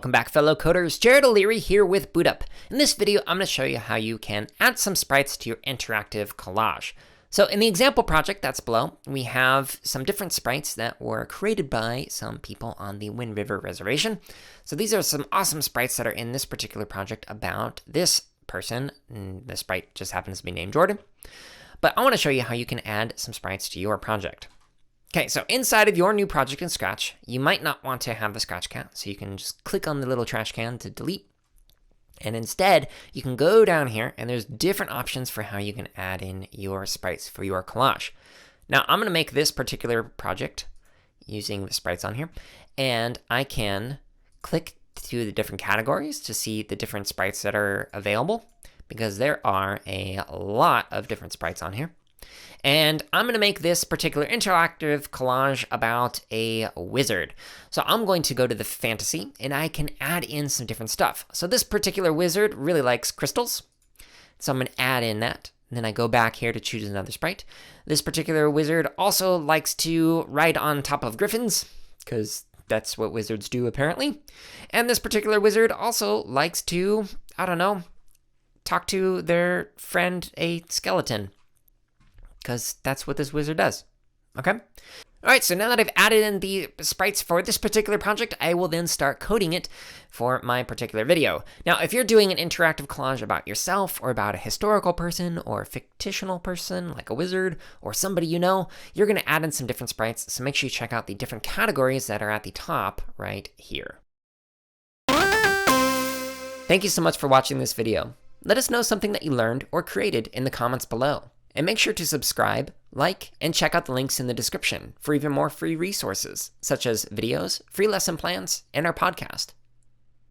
Welcome back, fellow coders. Jared O'Leary here with BootUp. In this video, I'm going to show you how you can add some sprites to your interactive collage. So in the example project that's below, we have some different sprites that were created by some people on the Wind River Reservation. So these are some awesome sprites that are in this particular project about this person. The sprite just happens to be named Jordan. But I want to show you how you can add some sprites to your project. Okay, so inside of your new project in Scratch, you might not want to have the Scratch can, so you can just click on the little trash can to delete. And instead, you can go down here, and there's different options for how you can add in your sprites for your collage. Now, I'm going to make this particular project using the sprites on here, and I can click to the different categories to see the different sprites that are available, because there are a lot of different sprites on here. And I'm going to make this particular interactive collage about a wizard. So I'm going to go to the fantasy, and I can add in some different stuff. So this particular wizard really likes crystals. So I'm going to add in that. And then I go back here to choose another sprite. This particular wizard also likes to ride on top of griffins, because that's what wizards do apparently. And this particular wizard also likes to, I don't know, talk to their friend, a skeleton, because that's what this wizard does. Okay? All right, so now that I've added in the sprites for this particular project, I will then start coding it for my particular video. Now, if you're doing an interactive collage about yourself, or about a historical person, or a fictional person, like a wizard, or somebody you know, you're going to add in some different sprites, so make sure you check out the different categories that are at the top right here. Thank you so much for watching this video. Let us know something that you learned or created in the comments below. And make sure to subscribe, like, and check out the links in the description for even more free resources, such as videos, free lesson plans, and our podcast.